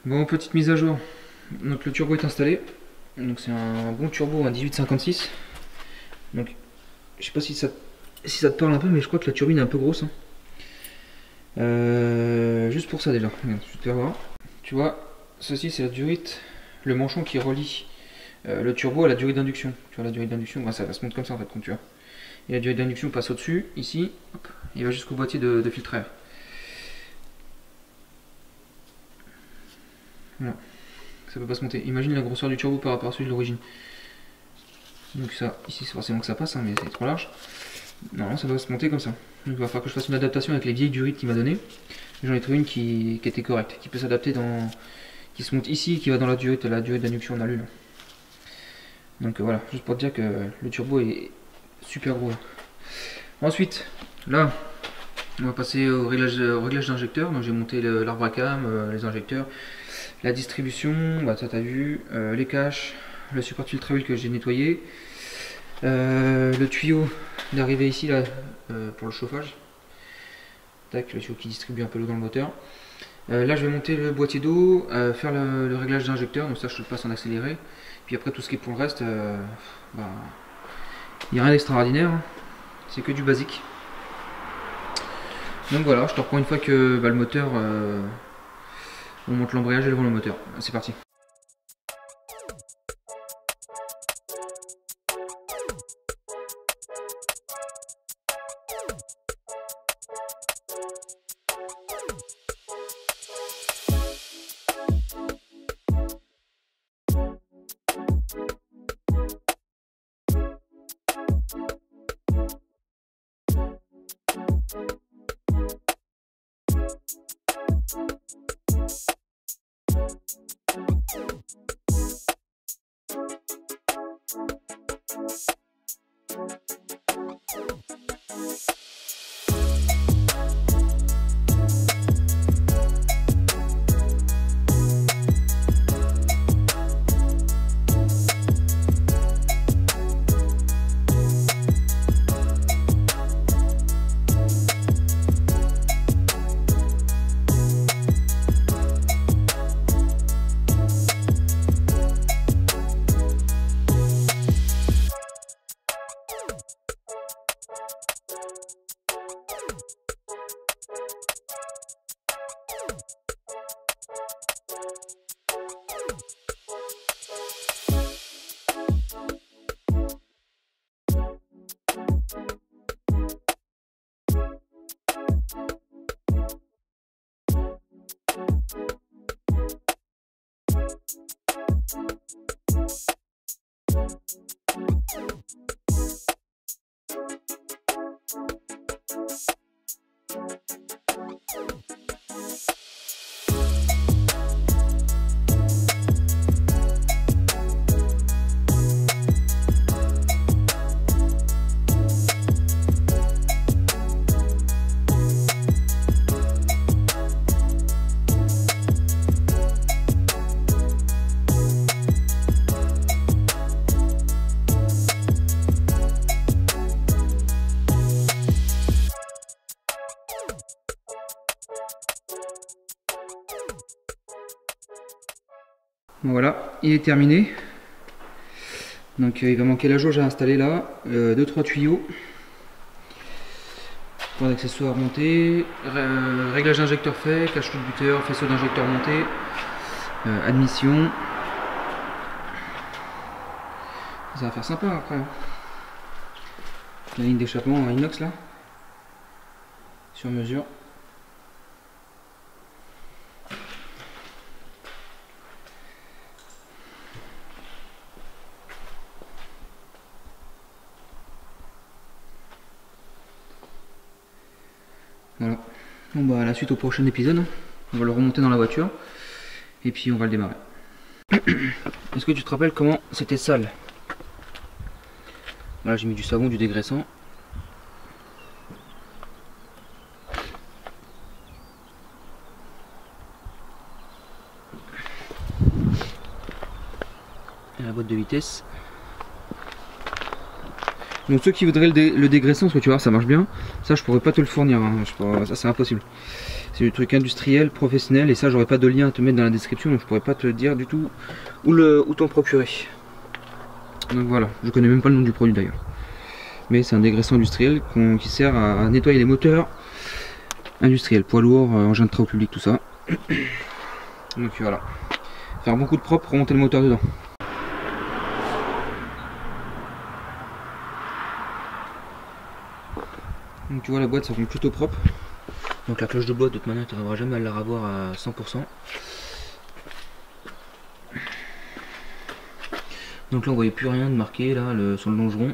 Bon, petite mise à jour. Donc le turbo est installé. Donc c'est un bon turbo, un 1856. Donc je sais pas si ça te parle un peu, mais je crois que la turbine est un peu grosse. Hein. Juste pour ça déjà. Regarde, je vais te faire voir. Tu vois, ceci c'est la durite, le manchon qui relie le turbo à la durée d'induction. Tu vois la durée d'induction, bah, ça va se monter comme ça en fait, comme tu vois. Et la durée d'induction passe au-dessus, ici, hop, il va jusqu'au boîtier de filtre à air. Voilà. Ça peut pas se monter. Imagine la grosseur du turbo par rapport à celui de l'origine. Donc ça, ici c'est forcément que ça passe, hein, mais c'est trop large. Non, ça doit se monter comme ça. Donc il va falloir que je fasse une adaptation avec les vieilles durites qu'il m'a donné. J'en ai trouvé une qui était correcte, qui peut s'adapter dans, qui se monte ici, qui va dans la durée d'induction en alu. Donc voilà, juste pour te dire que le turbo est super gros. Ensuite, là, on va passer au réglage d'injecteur. Donc j'ai monté l'arbre à cam, les injecteurs, la distribution, bah ça t'as vu, les caches, le support filtre à huile que j'ai nettoyé, le tuyau d'arrivée ici là pour le chauffage. Tac, le tuyau qui distribue un peu l'eau dans le moteur. Là je vais monter le boîtier d'eau, faire le réglage d'injecteur, donc ça je te le passe en accéléré. Puis après tout ce qui est pour le reste, bah, il n'y a rien d'extraordinaire, hein. C'est que du basique. Donc voilà, je te reprends une fois que bah, le moteur, on monte l'embrayage et le moteur. C'est parti. Bon, voilà, il est terminé. Donc il va manquer la jauge à installer là, 2-3 tuyaux, pour d'accessoires montés, réglage d'injecteur fait, cache-roue de buteur, faisceau d'injecteur monté, admission. Ça va faire sympa après. La ligne d'échappement en inox là, sur mesure. Voilà. Bon bah à la suite au prochain épisode, on va le remonter dans la voiture et puis on va le démarrer. Est-ce que tu te rappelles comment c'était sale? Là j'ai mis du savon, du dégraissant. Et la boîte de vitesse. Donc ceux qui voudraient le dégraissant, parce que tu vois ça marche bien, ça je pourrais pas te le fournir, hein. Ça c'est impossible. C'est du truc industriel, professionnel, et ça j'aurais pas de lien à te mettre dans la description, donc je pourrais pas te dire du tout où t'en procurer. Donc voilà, je connais même pas le nom du produit d'ailleurs. Mais c'est un dégraissant industriel qui sert à nettoyer les moteurs industriels, poids lourds, engins de travaux publics, tout ça. Donc voilà, faire beaucoup de propre, remonter le moteur dedans. Donc tu vois la boîte ça rend plutôt propre. Donc la cloche de boîte de toute manière tu n'arriveras jamais à la revoir à 100%. Donc là on voyait plus rien de marqué là sur le longeron.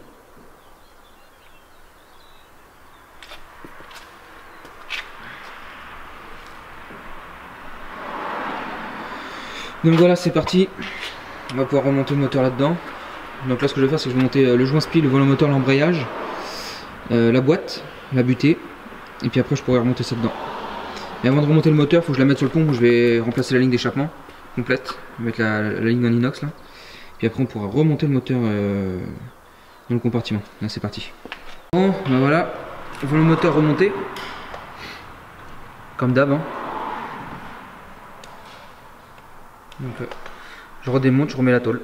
Donc voilà c'est parti. On va pouvoir remonter le moteur là-dedans. Donc là ce que je vais faire c'est que je vais monter le joint split, le volant moteur, l'embrayage, la boîte, la butée, et puis après je pourrai remonter ça dedans. Mais avant de remonter le moteur, il faut que je la mette sur le pont où je vais remplacer la ligne d'échappement complète, avec la ligne en inox là. Puis après on pourra remonter le moteur dans le compartiment. Là c'est parti. Bon ben voilà, le moteur remonté. Comme d'hab. Hein. Donc je redémonte, je remets la tôle.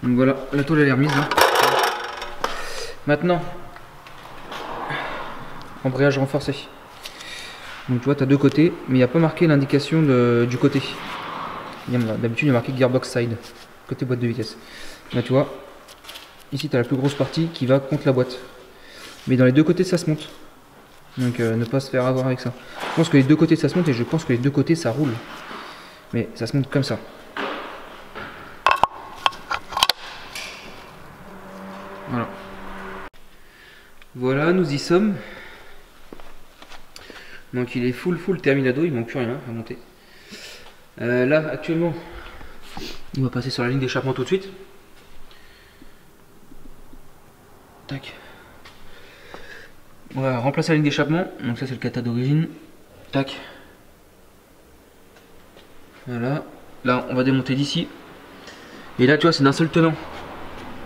Donc voilà, la tôle elle est remise là. Maintenant, embrayage renforcé. Donc tu vois, tu as deux côtés, mais il n'y a pas marqué l'indication du côté. D'habitude, il y a marqué gearbox side, côté boîte de vitesse. Là, tu vois, ici, tu as la plus grosse partie qui va contre la boîte. Mais dans les deux côtés, ça se monte. Donc ne pas se faire avoir avec ça. Je pense que les deux côtés, ça se monte et je pense que les deux côtés, ça roule. Mais ça se monte comme ça. Voilà. Voilà, nous y sommes. Donc il est full terminado, il manque plus rien à monter. Là actuellement, on va passer sur la ligne d'échappement tout de suite. Tac. On va remplacer la ligne d'échappement. Donc ça c'est le kata d'origine. Tac. Voilà. Là on va démonter d'ici. Et là tu vois c'est d'un seul tenant.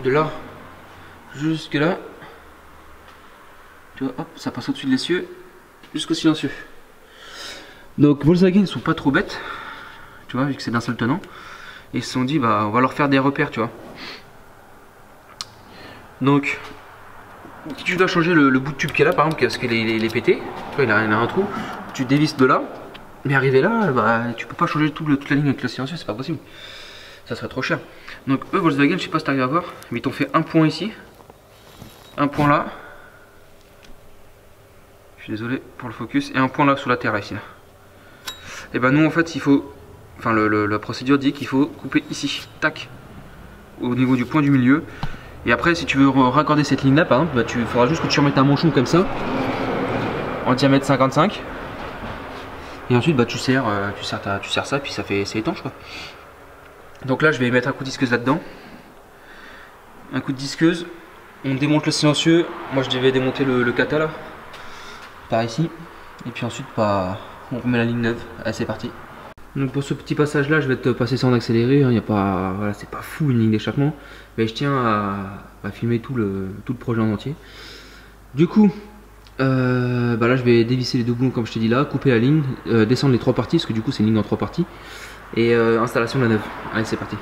De là jusque là. Tu vois, hop, ça passe au-dessus de l'essieu. Jusqu'au silencieux. Donc Volkswagen ils sont pas trop bêtes, tu vois, vu que c'est d'un seul tenant. Et ils se sont dit bah on va leur faire des repères, tu vois. Donc si tu dois changer le bout de tube qui est là par exemple parce qu'il est pété, tu vois, il a un trou, tu dévisses de là, mais arrivé là, bah tu peux pas changer toute la ligne avec le silencieux, c'est pas possible. Ça serait trop cher. Donc eux Volkswagen, je sais pas si tu arrives à voir, mais ils t'ont fait un point ici, un point là. Je suis désolé pour le focus. Et un point là sur la terre là, ici. Là. Et ben nous en fait il faut. Enfin la procédure dit qu'il faut couper ici. Tac. Au niveau du point du milieu. Et après si tu veux raccorder cette ligne là par exemple, bah, tu faudra juste que tu remettes un manchon comme ça. En diamètre 55. Et ensuite bah, tu serres ça puis c'est étanche quoi. Donc là je vais mettre un coup de disqueuse là-dedans. Un coup de disqueuse. On démonte le silencieux. Moi je devais démonter le kata là. Par ici, et puis ensuite bah, on remet la ligne neuve. Allez c'est parti. Donc pour ce petit passage là je vais te passer ça en accéléré, hein, y a pas, voilà, c'est pas fou une ligne d'échappement, mais je tiens à filmer tout le projet en entier. Du coup bah là je vais dévisser les doublons comme je t'ai dit là, couper la ligne, descendre les trois parties parce que du coup c'est une ligne en trois parties, et installation de la neuve. Allez c'est parti.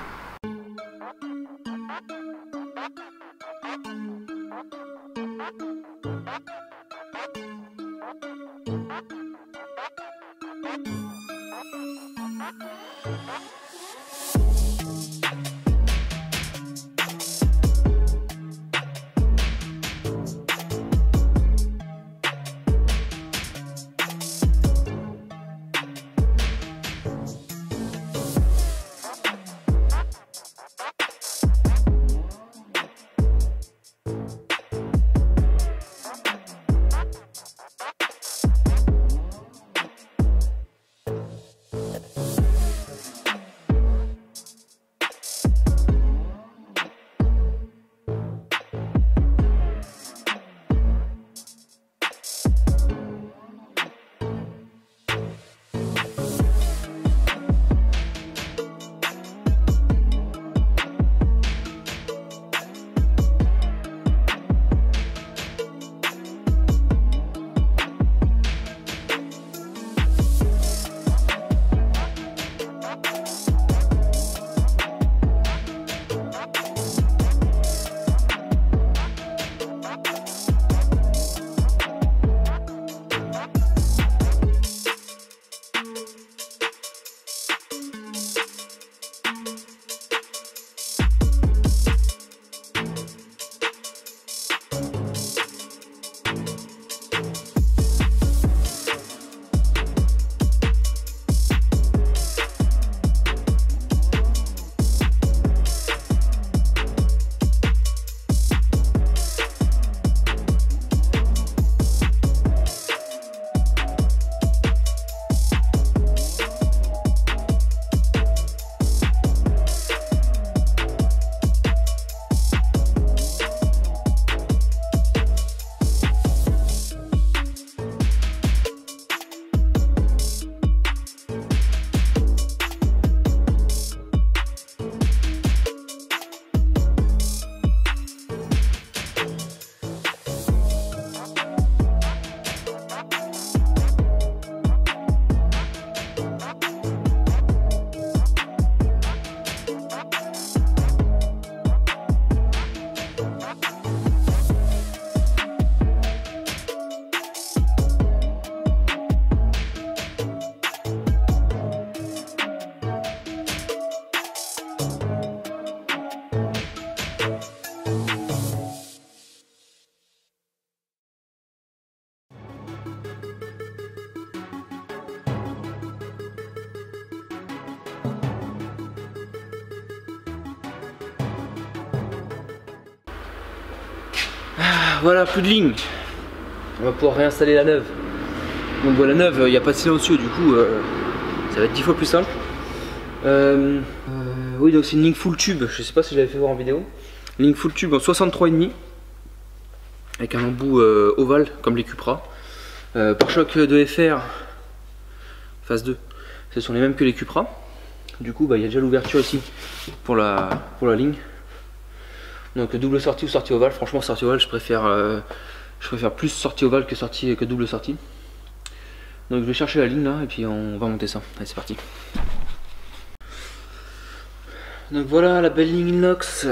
Voilà, plus de ligne. On va pouvoir réinstaller la neuve. Donc voilà, la neuve, il n'y a pas de silencieux, du coup ça va être 10 fois plus simple. Oui, donc c'est une ligne full tube, je sais pas si je l'avais fait voir en vidéo. Ligne full tube en 63,5 avec un embout ovale comme les Cupra. Pare-choc de FR phase 2, ce sont les mêmes que les Cupra. Du coup, il y a déjà l'ouverture ici pour la ligne. Donc double sortie ou sortie ovale. Franchement, sortie ovale, je préfère plus sortie ovale que double sortie. Donc je vais chercher la ligne là et puis on va monter ça. Allez, c'est parti. Donc voilà la belle ligne inox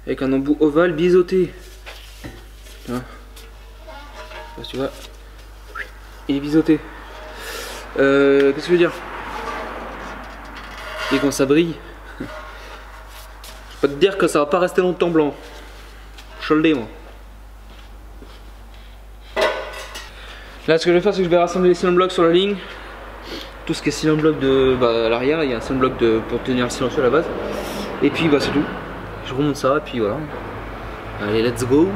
avec un embout ovale biseauté. Tu vois, je sais pas si tu vois, il est biseauté. Qu'est-ce que je veux dire? Et quand ça brille, je peux te dire que ça va pas rester longtemps blanc. Je le dis moi. Là, ce que je vais faire, c'est que je vais rassembler les cylindres blocs sur la ligne. Tout ce qui est cylindre bloc à l'arrière, il y a un cylindre bloc pour tenir le silencieux à la base. Et puis c'est tout. Je remonte ça et puis voilà. Allez, let's go.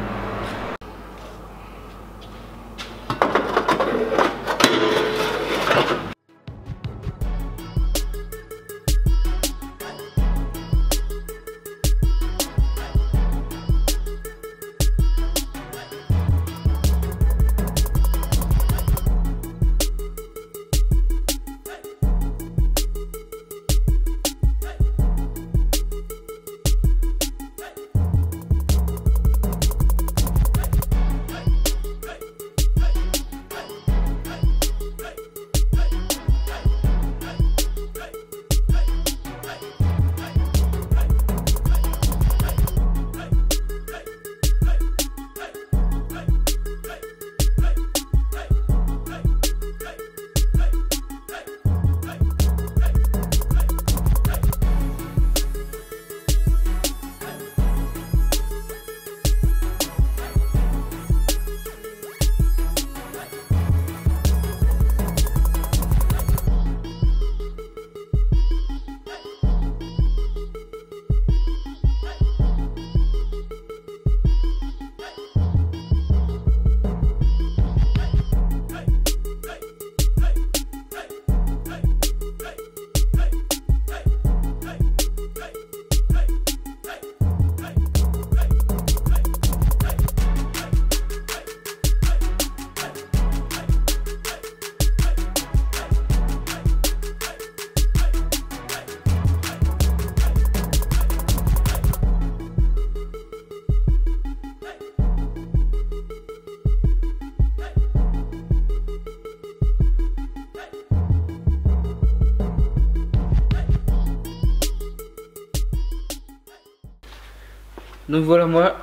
Donc voilà, moi,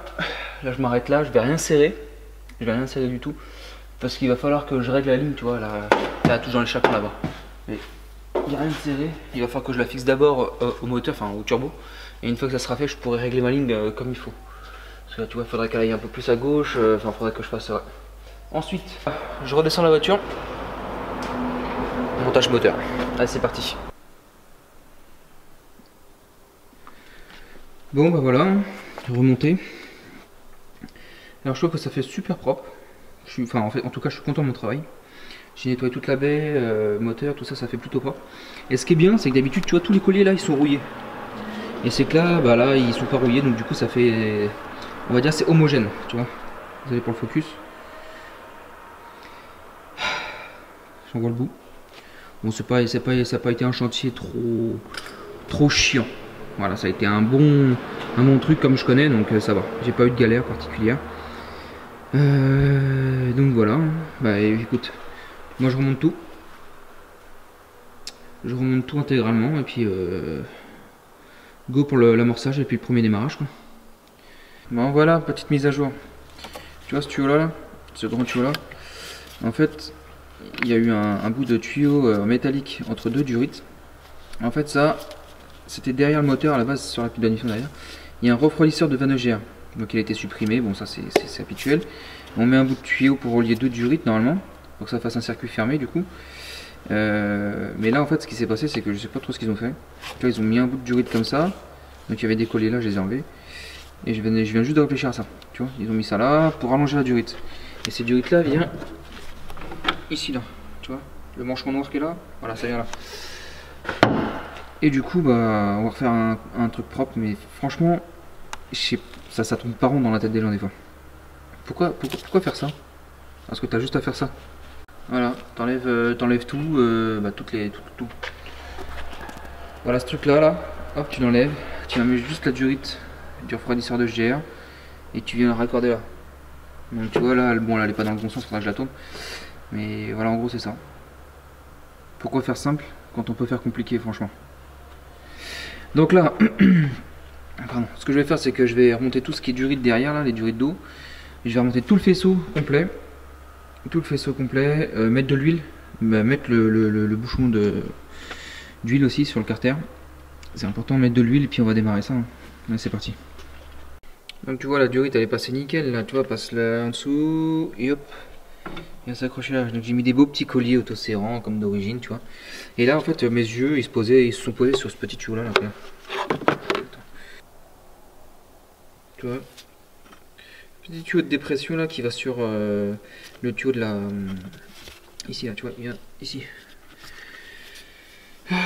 là je m'arrête là, je vais rien serrer. Je vais rien serrer du tout. Parce qu'il va falloir que je règle la ligne, tu vois, là tout dans l'échappement là-bas. Mais il n'y a rien de serré. Il va falloir que je la fixe d'abord au moteur, enfin au turbo. Et une fois que ça sera fait, je pourrai régler ma ligne comme il faut. Parce que là, tu vois, il faudrait qu'elle aille un peu plus à gauche. Enfin, il faudrait que je fasse ça. Ensuite, je redescends la voiture. Montage moteur. Allez, c'est parti. Bon, bah voilà, remonté. Alors je trouve que ça fait super propre. En tout cas, je suis content de mon travail. J'ai nettoyé toute la baie, moteur, tout ça, ça fait plutôt propre. Et ce qui est bien, c'est que d'habitude, tu vois, tous les colliers là, ils sont rouillés. Et c'est que là, bah là, ils sont pas rouillés, donc du coup, ça fait, on va dire, c'est homogène, tu vois. Vous allez pour le focus. J'en vois le bout. Bon, ça n'a pas été un chantier trop chiant. Voilà, ça a été un bon truc comme je connais, donc ça va. J'ai pas eu de galère particulière. Donc voilà. Bah écoute, moi je remonte tout. Je remonte tout intégralement et puis go pour l'amorçage et puis le premier démarrage, quoi. Bon voilà, petite mise à jour. Tu vois ce tuyau là, ce grand tuyau là, en fait il y a eu un bout de tuyau métallique entre deux durites. En fait ça, c'était derrière le moteur à la base, sur la pile d'admission derrière. Il y a un refroidisseur de Vanneger, donc il a été supprimé, bon ça c'est habituel. On met un bout de tuyau pour relier deux durites normalement, pour que ça fasse un circuit fermé du coup. Mais là en fait ce qui s'est passé, c'est que je sais pas trop ce qu'ils ont fait. Tu vois, ils ont mis un bout de durite comme ça, donc il y avait des collets là, je les ai enlevés. Et je viens juste de réfléchir à ça. Tu vois, ils ont mis ça là pour allonger la durite. Et cette durite là vient ici là. Tu vois, le manchement noir qui est là, voilà, ça vient là. Et du coup, bah, on va refaire un truc propre, mais franchement, ça tombe pas rond dans la tête des gens des fois. Pourquoi faire ça? Parce que t'as juste à faire ça. Voilà, t'enlèves tout, bah, tout. Voilà ce truc là, hop, tu l'enlèves, tu mets juste la durite du refroidisseur de GR et tu viens la raccorder là. Donc tu vois là, bon là elle est pas dans le bon sens, faudra que je la tourne. Mais voilà, en gros c'est ça. Pourquoi faire simple quand on peut faire compliqué, franchement. Donc là, pardon, ce que je vais faire, c'est que je vais remonter tout ce qui est durite derrière là, les durites d'eau. Je vais remonter tout le faisceau complet. Mettre de l'huile, bah, mettre le bouchon d'huile aussi sur le carter. C'est important de mettre de l'huile et puis on va démarrer ça. Hein. Allez, c'est parti. Donc tu vois la durite elle est passée nickel là, tu vois, passe là en dessous et hop, il va s'accrocher là. Donc j'ai mis des beaux petits colliers autoserrants comme d'origine, tu vois. Et là en fait mes yeux ils se sont posés sur ce petit tuyau là, tu vois. Petit tuyau de dépression là qui va sur le tuyau de la... ici là, tu vois, il vient ici. Comment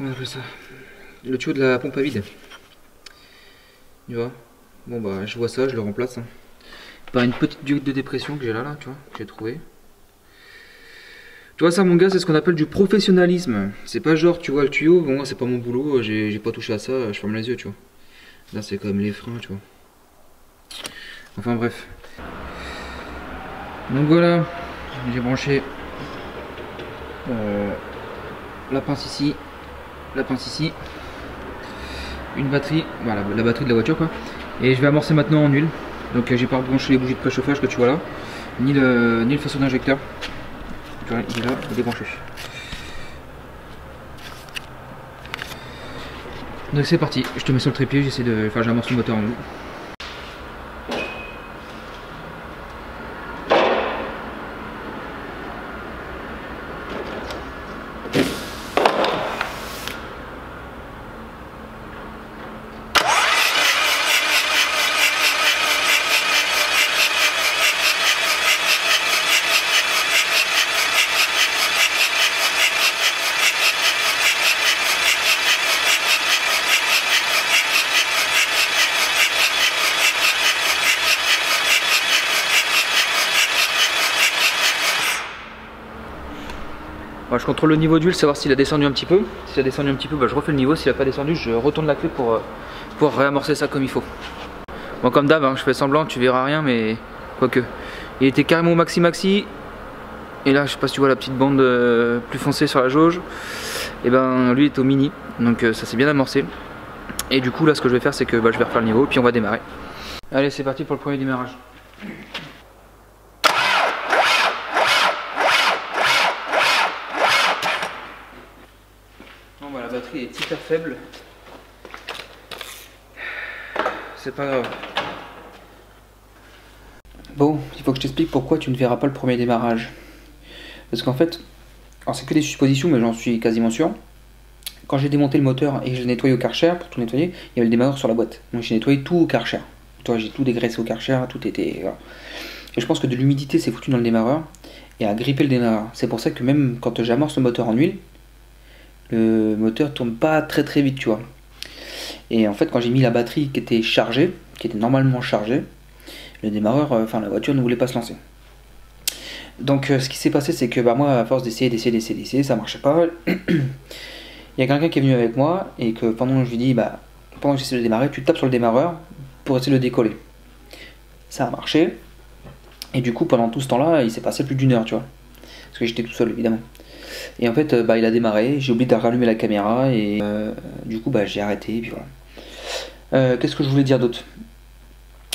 on appelle ça? Le tuyau de la pompe à vide. Tu vois. Bon bah je vois ça, je le remplace. Hein. Par une petite durite de dépression que j'ai là, tu vois, que j'ai trouvé. Tu vois ça mon gars, c'est ce qu'on appelle du professionnalisme. C'est pas genre tu vois le tuyau, bon c'est pas mon boulot, j'ai pas touché à ça, je ferme les yeux, tu vois. Là c'est comme les freins, tu vois. Enfin bref. Donc voilà, j'ai branché la pince ici, une batterie, voilà la batterie de la voiture quoi. Et je vais amorcer maintenant en huile. Donc j'ai pas branché les bougies de préchauffage que tu vois là, ni le faisceau d'injecteur. Tu vois, il est là, il est branché. Donc c'est parti, je te mets sur le trépied, j'amorce le moteur en huile. Voilà, je contrôle le niveau d'huile, savoir s'il a descendu un petit peu. S'il a descendu un petit peu, bah, je refais le niveau. S'il n'a pas descendu, je retourne la clé pour réamorcer ça comme il faut. Bon, comme d'hab, hein, je fais semblant, tu verras rien, mais quoique. Il était carrément au maxi. Et là, je sais pas si tu vois la petite bande plus foncée sur la jauge. Et ben, lui est au mini. Donc ça s'est bien amorcé. Et du coup, là, ce que je vais faire, c'est que bah, je vais refaire le niveau, puis on va démarrer. Allez, c'est parti pour le premier démarrage. La batterie est hyper faible, c'est pas grave. Bon, il faut que je t'explique pourquoi tu ne verras pas le premier démarrage. Parce qu'en fait, c'est que des suppositions, mais j'en suis quasiment sûr. Quand j'ai démonté le moteur et que je l'ai nettoyé au Karcher, pour tout nettoyer, il y avait le démarreur sur la boîte. Donc j'ai nettoyé tout au Karcher. J'ai tout dégraissé au Karcher, tout était... Voilà. Et je pense que de l'humidité s'est foutu dans le démarreur et a grippé le démarreur. C'est pour ça que même quand j'amorce le moteur en huile, le moteur tourne pas très vite, tu vois. Et en fait, quand j'ai mis la batterie qui était chargée, qui était normalement chargée, le démarreur, la voiture ne voulait pas se lancer. Donc ce qui s'est passé, c'est que bah, moi, à force d'essayer, ça marchait pas. Il y a quelqu'un qui est venu avec moi et que pendant que je lui dis, bah, pendant que j'essaie de démarrer, tu tapes sur le démarreur pour essayer de le décoller. Ça a marché. Et du coup, pendant tout ce temps-là, il s'est passé plus d'1 heure, tu vois. Parce que j'étais tout seul, évidemment. Et en fait, il a démarré, j'ai oublié de rallumer la caméra et du coup, j'ai arrêté et puis voilà. Qu'est-ce que je voulais dire d'autre?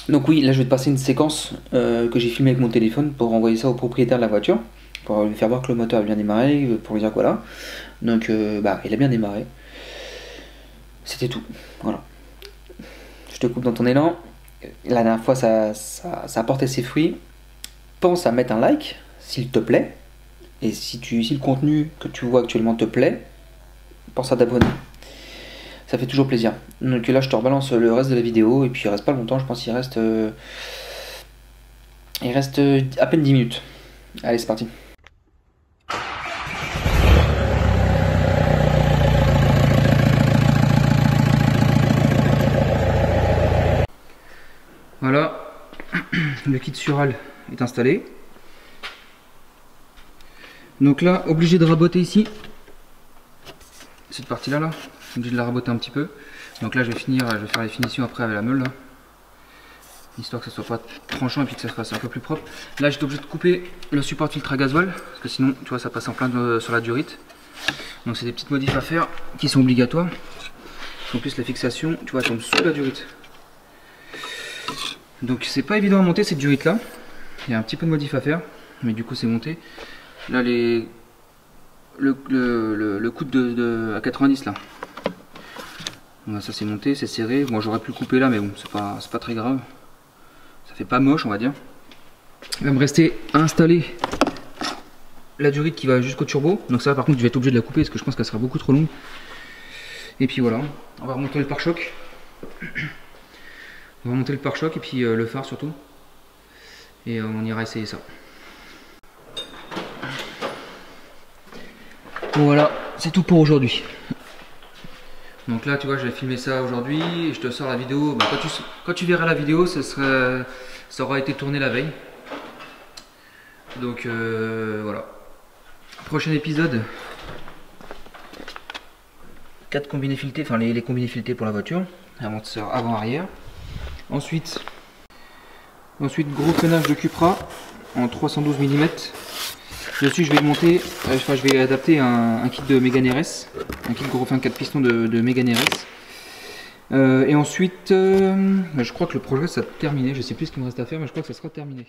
Donc oui, là je vais te passer une séquence que j'ai filmée avec mon téléphone pour envoyer ça au propriétaire de la voiture, pour lui faire voir que le moteur a bien démarré, pour lui dire que voilà. Donc il a bien démarré. C'était tout, voilà. Je te coupe dans ton élan. La dernière fois, ça a porté ses fruits. Pense à mettre un like, s'il te plaît. Et si le contenu que tu vois actuellement te plaît, pense à t'abonner. ça fait toujours plaisir. Donc là je te rebalance le reste de la vidéo et puis il reste pas longtemps, je pense qu'il reste à peine 10 minutes. Allez, c'est parti. Voilà, le kit Sural est installé. Donc là, obligé de raboter ici. Cette partie là, obligé de la raboter un petit peu. Donc là je vais faire les finitions après avec la meule là. Histoire que ça soit pas tranchant et puis que ça se fasse un peu plus propre. Là j'étais obligé de couper le support filtre à gasoil, parce que sinon tu vois ça passe en plein sur la durite. Donc c'est des petites modifs à faire qui sont obligatoires. En plus la fixation, tu vois, elle tombe sous la durite. Donc c'est pas évident à monter cette durite là. Il y a un petit peu de modif à faire, mais du coup c'est monté. Là le coude à 90 là. Voilà, ça c'est monté, c'est serré. Moi j'aurais pu le couper là, mais bon c'est pas très grave. Ça fait pas moche on va dire. Il va me rester à installer la durite qui va jusqu'au turbo. Donc ça par contre je vais être obligé de la couper parce que je pense qu'elle sera beaucoup trop longue. Et puis voilà, on va remonter le pare-choc. On va remonter le pare-choc et puis le phare surtout. Et on ira essayer ça. Voilà, c'est tout pour aujourd'hui. Donc là tu vois, j'ai filmé ça aujourd'hui et je te sors la vidéo. Bah, quand tu verras la vidéo, ça aura été tourné la veille. Donc voilà. Prochain épisode, 4 combinés filetés, enfin les combinés filetés pour la voiture, amortisseur avant-arrière. Ensuite gros freinage de Cupra en 312 mm. Dessus je vais monter, je vais adapter un kit de Mégane RS, un kit gros frein 4 pistons de Mégane RS. Et ensuite, je crois que le projet ça a terminé, je sais plus ce qu'il me reste à faire, mais je crois que ça sera terminé.